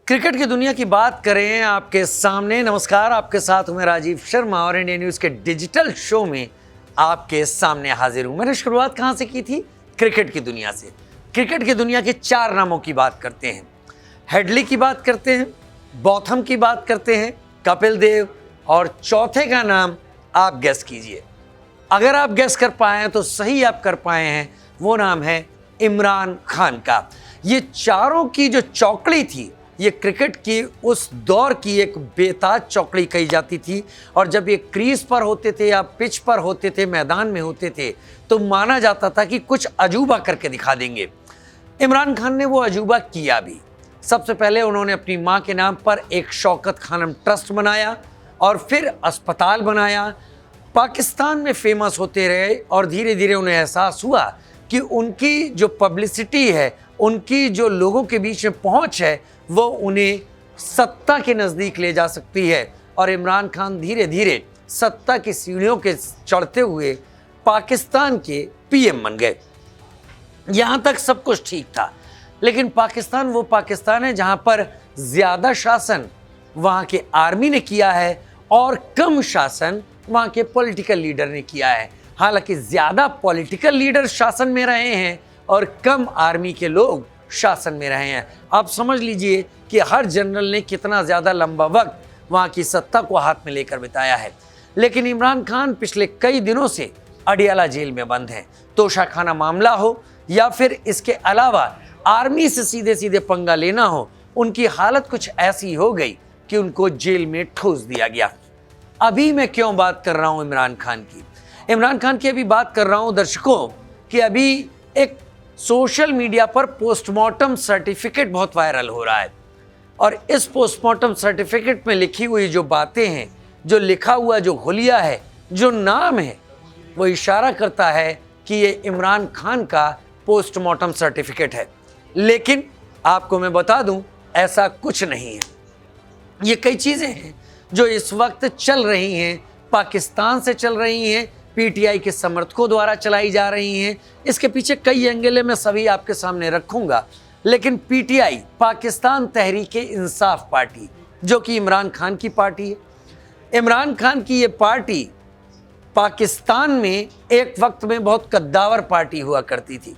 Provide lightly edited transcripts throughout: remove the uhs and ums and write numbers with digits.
Cricket की दुनिया की बात करें आपके सामने। नमस्कार, आपके साथ हूं मैं राजीव शर्मा और इंडिया न्यूज़ के डिजिटल शो में आपके सामने हाजिर हूं। मैंने शुरुआत कहां से की थी? क्रिकेट की दुनिया से। क्रिकेट की दुनिया के 4 नामों की बात करते हैं। हेडली की बात करते हैं, बॉथम की बात करते हैं, कपिल देव, और चौथे का नाम आप गेस कीजिए। अगर आप गेस कर पाए हैं तो सही आप कर पाए हैं। वो नाम है इमरान खान का। ये चारों की जो चौकड़ी थी, ये क्रिकेट की उस दौर की एक बेताज चौकड़ी कही जाती थी। और जब ये क्रीज पर होते थे या पिच पर होते थे, मैदान में होते थे, तो माना जाता था कि कुछ अजूबा करके दिखा देंगे। इमरान खान ने वो अजूबा किया भी। सबसे पहले उन्होंने अपनी मां के नाम पर एक शौकत खानम ट्रस्ट बनाया और फिर अस्पताल बनाया। पाकिस्तान में फेमस होते रहे और धीरे धीरे उन्हें एहसास हुआ कि उनकी जो पब्लिसिटी है, उनकी जो लोगों के बीच में पहुंच है, वो उन्हें सत्ता के नज़दीक ले जा सकती है। और इमरान खान धीरे धीरे सत्ता की सीढ़ियों के चढ़ते हुए पाकिस्तान के पीएम बन गए। यहाँ तक सब कुछ ठीक था, लेकिन पाकिस्तान वो पाकिस्तान है जहाँ पर ज़्यादा शासन वहाँ के आर्मी ने किया है और कम शासन वहाँ के पॉलिटिकल लीडर ने किया है। हालांकि ज़्यादा पॉलिटिकल लीडर शासन में रहे हैं और कम आर्मी के लोग शासन में रहे हैं। आप समझ लीजिए कि हर जनरल ने कितना ज़्यादा लंबा वक्त वहाँ की सत्ता को हाथ में लेकर बिताया है। लेकिन इमरान खान पिछले कई दिनों से अडियाला जेल में बंद हैं। तोशाखाना मामला हो या फिर इसके अलावा आर्मी से सीधे सीधे पंगा लेना हो, उनकी हालत कुछ ऐसी हो गई कि उनको जेल में ठूस दिया गया। अभी मैं क्यों बात कर रहा हूँ इमरान खान की? इमरान खान की अभी बात कर रहा हूँ दर्शकों कि अभी एक सोशल मीडिया पर पोस्टमार्टम सर्टिफिकेट बहुत वायरल हो रहा है। और इस पोस्टमार्टम सर्टिफिकेट में लिखी हुई जो बातें हैं, जो लिखा हुआ जो हुलिया है, जो नाम है, वो इशारा करता है कि ये इमरान खान का पोस्टमार्टम सर्टिफिकेट है। लेकिन आपको मैं बता दूं, ऐसा कुछ नहीं है। ये कई चीज़ें हैं जो इस वक्त चल रही हैं, पाकिस्तान से चल रही हैं, पीटीआई के समर्थकों द्वारा चलाई जा रही हैं। इसके पीछे कई एंगल मैं सभी आपके सामने रखूंगा। लेकिन पीटीआई, पाकिस्तान तहरीक इंसाफ पार्टी, जो कि इमरान खान की पार्टी है, इमरान खान की ये पार्टी पाकिस्तान में एक वक्त में बहुत कद्दावर पार्टी हुआ करती थी,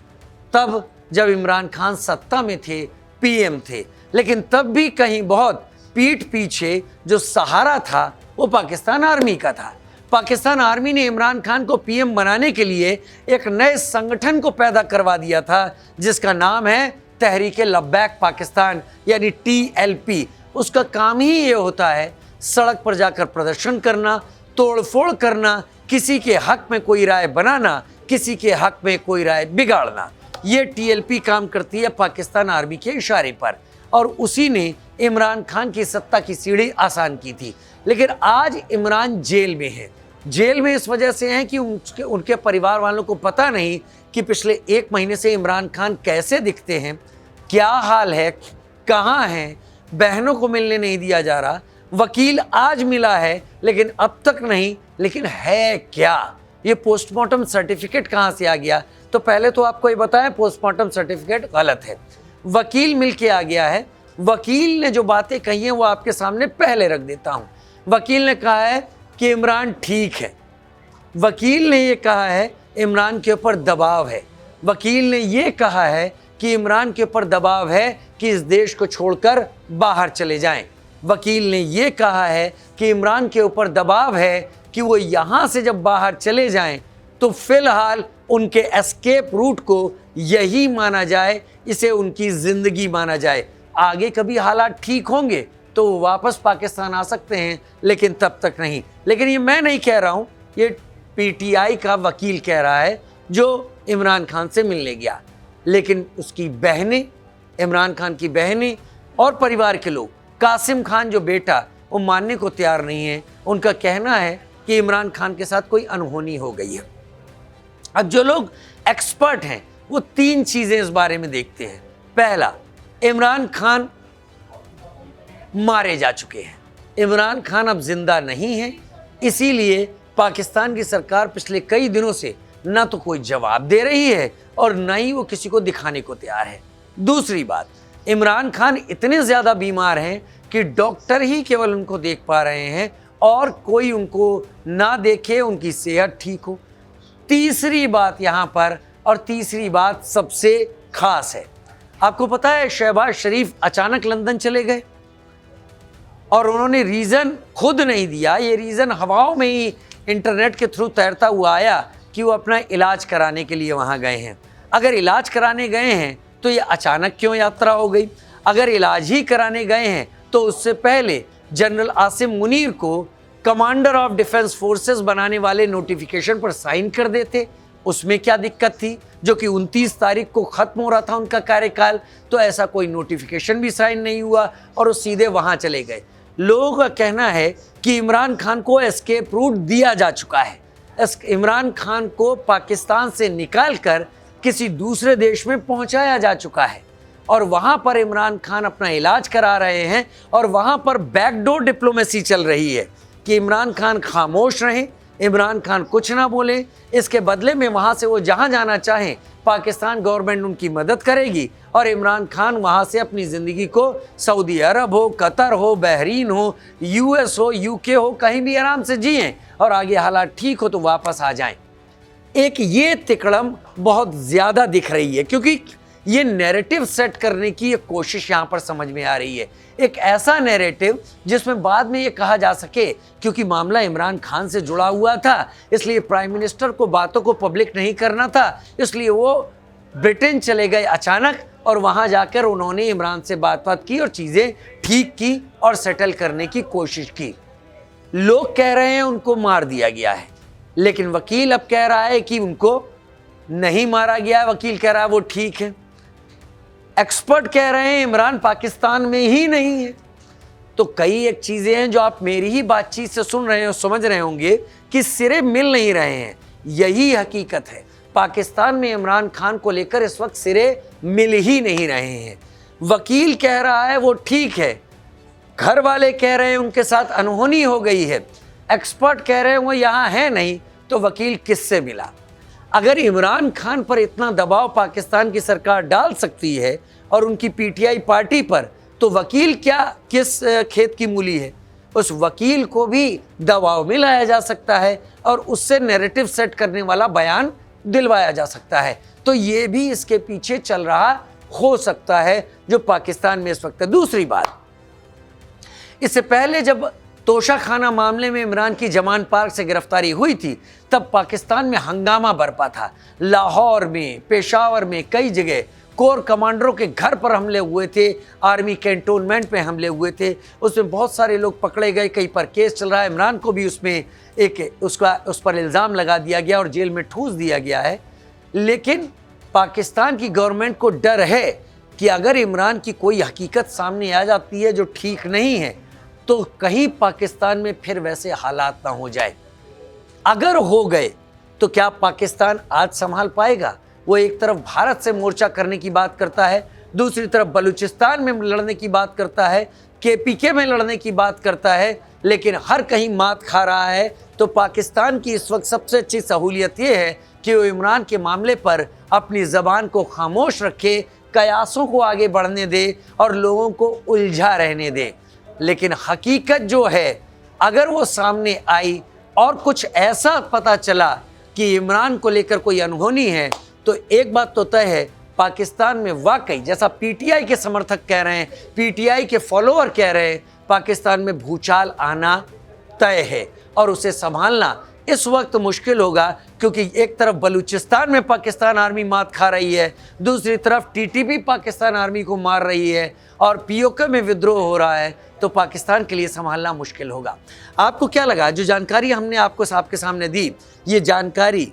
तब जब इमरान खान सत्ता में थे, पीएम थे। लेकिन तब भी कहीं बहुत पीठ पीछे जो सहारा था वो पाकिस्तान आर्मी का था। पाकिस्तान आर्मी ने इमरान खान को पीएम बनाने के लिए एक नए संगठन को पैदा करवा दिया था, जिसका नाम है तहरीक लब्बैक पाकिस्तान, यानी TLP। उसका काम ही ये होता है सड़क पर जाकर प्रदर्शन करना, तोड़फोड़ करना, किसी के हक में कोई राय बनाना, किसी के हक में कोई राय बिगाड़ना। ये TLP काम करती है पाकिस्तान आर्मी के इशारे पर, और उसी ने इमरान खान की सत्ता की सीढ़ी आसान की थी। लेकिन आज इमरान जेल में है। जेल में इस वजह से हैं कि उनके परिवार वालों को पता नहीं कि पिछले 1 महीने से इमरान खान कैसे दिखते हैं, क्या हाल है, कहाँ हैं। बहनों को मिलने नहीं दिया जा रहा। वकील आज मिला है लेकिन अब तक नहीं। लेकिन है क्या? ये पोस्टमार्टम सर्टिफिकेट कहाँ से आ गया? तो पहले तो आपको ये बताएं, पोस्टमार्टम सर्टिफिकेट गलत है। वकील मिल के आ गया है। वकील ने जो बातें कही हैं वो आपके सामने पहले रख देता हूँ। वकील ने कहा है कि इमरान ठीक है। वकील ने ये कहा है इमरान के ऊपर दबाव है। वकील ने ये कहा है कि इमरान के ऊपर दबाव है कि इस देश को छोड़कर बाहर चले जाएं। वकील ने ये कहा है कि इमरान के ऊपर दबाव है कि वो यहाँ से जब बाहर चले जाएं तो फिलहाल उनके एस्केप रूट को यही माना जाए, इसे उनकी ज़िंदगी माना जाए। आगे कभी हालात ठीक होंगे तो वो वापस पाकिस्तान आ सकते हैं, लेकिन तब तक नहीं। लेकिन ये मैं नहीं कह रहा हूँ, ये पीटीआई का वकील कह रहा है जो इमरान खान से मिलने गया। लेकिन उसकी बहनें, इमरान खान की बहनें और परिवार के लोग, कासिम खान जो बेटा, वो मानने को तैयार नहीं है। उनका कहना है कि इमरान खान के साथ कोई अनहोनी हो गई है। अब जो लोग एक्सपर्ट हैं वो 3 चीज़ें इस बारे में देखते हैं। पहला, इमरान खान मारे जा चुके हैं। इमरान खान अब जिंदा नहीं है, इसीलिए पाकिस्तान की सरकार पिछले कई दिनों से ना तो कोई जवाब दे रही है और ना ही वो किसी को दिखाने को तैयार है। दूसरी बात, इमरान खान इतने ज़्यादा बीमार हैं कि डॉक्टर ही केवल उनको देख पा रहे हैं और कोई उनको ना देखे, उनकी सेहत ठीक हो। तीसरी बात यहाँ पर, और तीसरी बात सबसे खास है, आपको पता है शहबाज शरीफ अचानक लंदन चले गए और उन्होंने रीज़न खुद नहीं दिया। ये रीज़न हवाओं में ही इंटरनेट के थ्रू तैरता हुआ आया कि वो अपना इलाज कराने के लिए वहाँ गए हैं। अगर इलाज कराने गए हैं तो ये अचानक क्यों यात्रा हो गई? अगर इलाज ही कराने गए हैं तो उससे पहले जनरल आसिम मुनीर को कमांडर ऑफ डिफेंस फोर्सेस बनाने वाले नोटिफिकेशन पर साइन कर देते। उसमें क्या दिक्कत थी? जो कि 29 तारीख को ख़त्म हो रहा था उनका कार्यकाल, तो ऐसा कोई नोटिफिकेशन भी साइन नहीं हुआ और वो सीधे वहाँ चले गए। लोगों का कहना है कि इमरान खान को एस्केप रूट दिया जा चुका है। इमरान खान को पाकिस्तान से निकालकर किसी दूसरे देश में पहुंचाया जा चुका है और वहां पर इमरान खान अपना इलाज करा रहे हैं और वहां पर बैकडोर डिप्लोमेसी चल रही है कि इमरान खान खामोश रहें, इमरान खान कुछ ना बोले, इसके बदले में वहां से वो जहां जाना चाहें पाकिस्तान गवर्नमेंट उनकी मदद करेगी और इमरान खान वहां से अपनी ज़िंदगी को सऊदी अरब हो, कतर हो, बहरीन हो, यूएस हो, यूके हो, कहीं भी आराम से जिएं और आगे हालात ठीक हो तो वापस आ जाएं। एक ये तिकड़म बहुत ज़्यादा दिख रही है क्योंकि ये नैरेटिव सेट करने की एक कोशिश यहाँ पर समझ में आ रही है। एक ऐसा नैरेटिव जिसमें बाद में ये कहा जा सके क्योंकि मामला इमरान खान से जुड़ा हुआ था, इसलिए प्राइम मिनिस्टर को बातों को पब्लिक नहीं करना था, इसलिए वो ब्रिटेन चले गए अचानक और वहाँ जाकर उन्होंने इमरान से बात की और चीज़ें ठीक की और सेटल करने की कोशिश की। लोग कह रहे हैं उनको मार दिया गया है, लेकिन वकील अब कह रहा है कि उनको नहीं मारा गया। वकील कह रहा है वो ठीक है। एक्सपर्ट कह रहे हैं इमरान पाकिस्तान में ही नहीं है। तो कई एक चीज़ें हैं जो आप मेरी ही बातचीत से सुन रहे हो, समझ रहे होंगे कि सिरे मिल नहीं रहे हैं। यही हकीकत है, पाकिस्तान में इमरान खान को लेकर इस वक्त सिरे मिल ही नहीं रहे हैं। वकील कह रहा है वो ठीक है, घर वाले कह रहे हैं उनके साथ अनहोनी हो गई है, एक्सपर्ट कह रहे हैं वो यहाँ है नहीं, तो वकील किससे मिला? अगर इमरान खान पर इतना दबाव पाकिस्तान की सरकार डाल सकती है और उनकी पीटीआई पार्टी पर, तो वकील क्या किस खेत की मूली है? उस वकील को भी दबाव में लाया जा सकता है और उससे नैरेटिव सेट करने वाला बयान दिलवाया जा सकता है। तो ये भी इसके पीछे चल रहा हो सकता है जो पाकिस्तान में इस वक्त है। दूसरी बात, इससे पहले जब तोशा खाना मामले में इमरान की जमान पार्क से गिरफ्तारी हुई थी तब पाकिस्तान में हंगामा बरपा था। लाहौर में, पेशावर में, कई जगह कोर कमांडरों के घर पर हमले हुए थे, आर्मी कैंटोनमेंट पे हमले हुए थे, उसमें बहुत सारे लोग पकड़े गए, कई पर केस चल रहा है। इमरान को भी उसमें उस पर इल्ज़ाम लगा दिया गया और जेल में ठूस दिया गया है। लेकिन पाकिस्तान की गवर्नमेंट को डर है कि अगर इमरान की कोई हकीकत सामने आ जाती है जो ठीक नहीं है तो कहीं पाकिस्तान में फिर वैसे हालात ना हो जाए। अगर हो गए तो क्या पाकिस्तान आज संभाल पाएगा? वो एक तरफ भारत से मोर्चा करने की बात करता है, दूसरी तरफ बलूचिस्तान में लड़ने की बात करता है, केपीके में लड़ने की बात करता है, लेकिन हर कहीं मात खा रहा है। तो पाकिस्तान की इस वक्त सबसे अच्छी सहूलियत ये है कि वो इमरान के मामले पर अपनी ज़बान को खामोश रखे, कयासों को आगे बढ़ने दे और लोगों को उलझा रहने दे। लेकिन हकीकत जो है, अगर वो सामने आई और कुछ ऐसा पता चला कि इमरान को लेकर कोई अनहोनी है, तो एक बात तो तय है, पाकिस्तान में वाकई जैसा पीटीआई के समर्थक कह रहे हैं, पीटीआई के फॉलोअर कह रहे हैं, पाकिस्तान में भूचाल आना तय है और उसे संभालना इस वक्त मुश्किल होगा क्योंकि एक तरफ बलूचिस्तान में पाकिस्तान आर्मी मात खा रही है, दूसरी तरफ टीटीपी पाकिस्तान आर्मी को मार रही है और पीओके में विद्रोह हो रहा है। तो पाकिस्तान के लिए संभालना मुश्किल होगा। आपको क्या लगा जो जानकारी हमने आपके सामने दी, ये जानकारी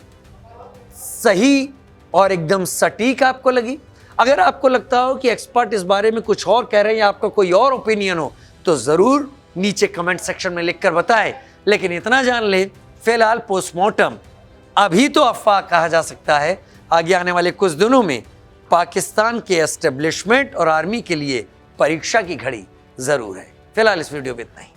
सही और एकदम सटीक आपको लगी? अगर आपको लगता हो कि एक्सपर्ट इस बारे में कुछ और कह रहे हैं या आपका कोई और ओपिनियन हो तो ज़रूर नीचे कमेंट सेक्शन में लिखकर बताएं। लेकिन इतना जान ले, फिलहाल पोस्टमार्टम अभी तो अफवाह कहा जा सकता है, आगे आने वाले कुछ दिनों में पाकिस्तान के एस्टेब्लिशमेंट और आर्मी के लिए परीक्षा की घड़ी ज़रूर है। फिलहाल इस वीडियो में इतना ही।